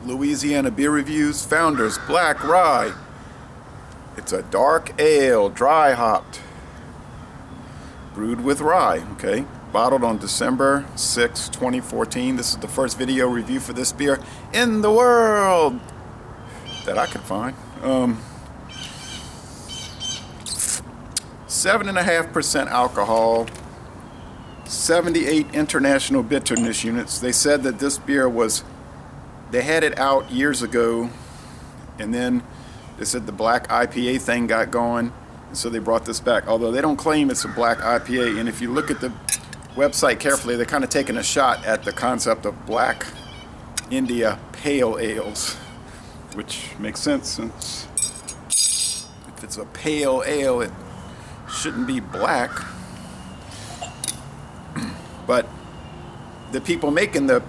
Louisiana Beer Reviews, Founders Black Rye. It's a dark ale, dry hopped, brewed with rye, okay? Bottled on December 6, 2014. This is the first video review for this beer in the world that I could find. 7.5% alcohol, 78 international bitterness units. They said that this beer was, they had it out years ago, and then they said the black IPA thing got going, and so they brought this back. Although they don't claim it's a black IPA, and if you look at the website carefully, they're kind of taking a shot at the concept of black India pale ales, which makes sense since if it's a pale ale, it shouldn't be black. But the people making the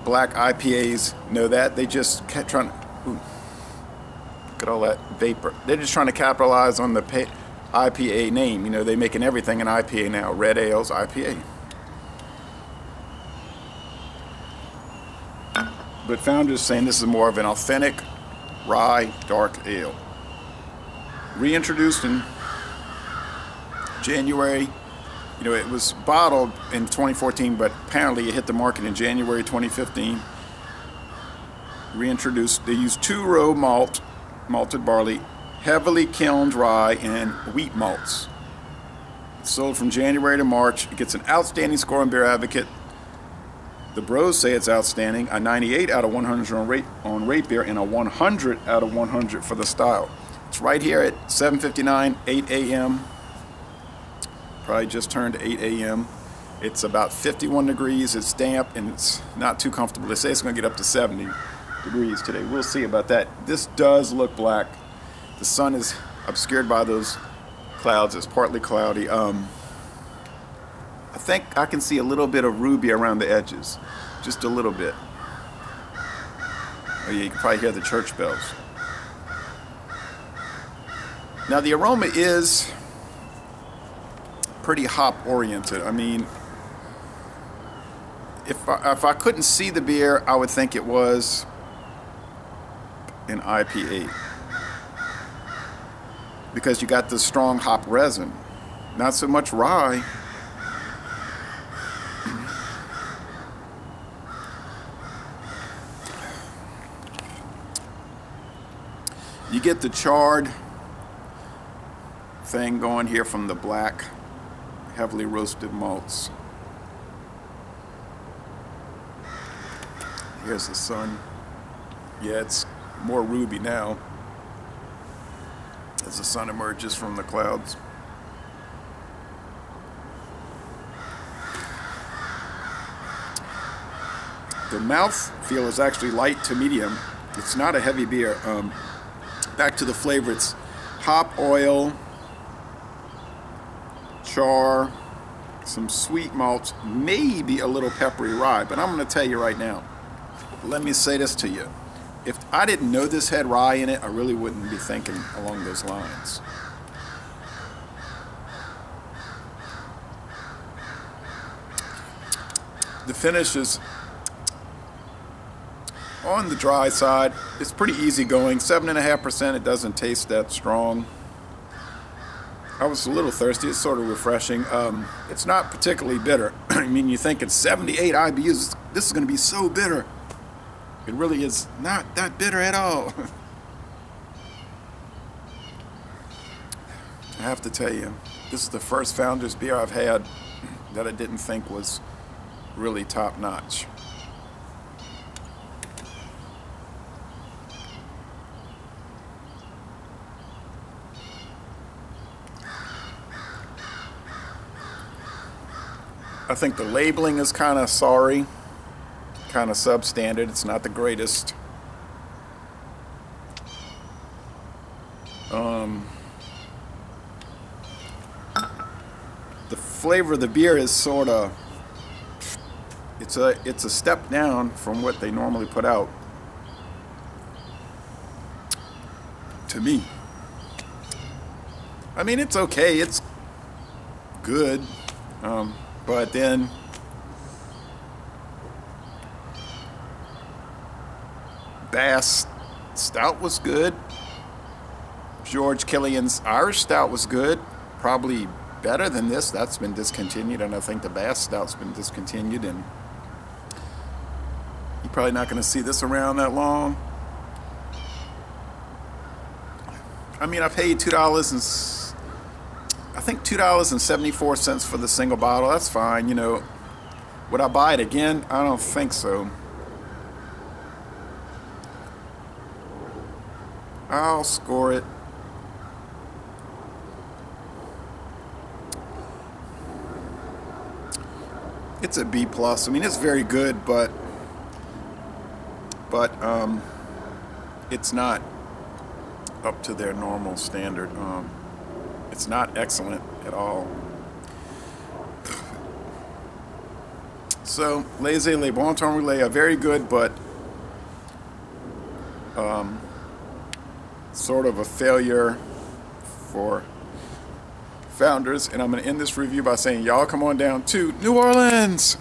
black IPAs know that. They just kept trying to, ooh, look at all that vapor. They're just trying to capitalize on the IPA name. You know, they're making everything an IPA now. Red ales, IPA. But Founders saying this is more of an authentic rye dark ale. Reintroduced in January. You know, it was bottled in 2014, but apparently it hit the market in January 2015. Reintroduced. They use 2-row malted barley, heavily kilned rye, and wheat malts. It's sold from January to March. It gets an outstanding score on Beer Advocate. The bros say it's outstanding. A 98 out of 100 on Rate Beer, and a 100 out of 100 for the style. It's right here at 7:59, 8 a.m. Probably just turned 8 a.m. It's about 51 degrees. It's damp and it's not too comfortable. They say it's going to get up to 70 degrees today. We'll see about that. This does look black. The sun is obscured by those clouds. It's partly cloudy. I think I can see a little bit of ruby around the edges. Just a little bit. Oh yeah, you can probably hear the church bells. Now the aroma is pretty hop oriented. I mean, if I couldn't see the beer, I would think it was an IPA, because you got the strong hop resin, not so much rye. You get the charred thing going here from the black heavily roasted malts. Here's the sun. Yeah, it's more ruby now as the sun emerges from the clouds. The mouthfeel is actually light to medium. It's not a heavy beer. Back to the flavor, it's hop oil, char, some sweet malts, maybe a little peppery rye. But I'm going to tell you right now, let me say this to you. If I didn't know this had rye in it, I really wouldn't be thinking along those lines. The finish is on the dry side. It's pretty easy going. 7.5%. It doesn't taste that strong. I was a little thirsty. It's sort of refreshing. It's not particularly bitter. I mean, you think it's 78 IBUs. This is going to be so bitter. It really is not that bitter at all. I have to tell you, this is the first Founders beer I've had that I didn't think was really top notch. I think the labeling is kind of sorry, kind of substandard. It's not the greatest. The flavor of the beer is sort of, it's a step down from what they normally put out, to me. I mean, it's okay, it's good, but then Bass Stout was good. George Killian's Irish Stout was good. Probably better than this. That's been discontinued, and I think the Bass Stout's been discontinued, and you're probably not going to see this around that long. I mean, I paid $2.74 for the single bottle. That's fine, you know. Would I buy it again? I don't think so. I'll score it. It's a B plus. I mean, it's very good, but it's not up to their normal standard. It's not excellent at all. So, Laissez Les Bon Temps Roulé are very good, but sort of a failure for Founders. And I'm going to end this review by saying, y'all come on down to New Orleans.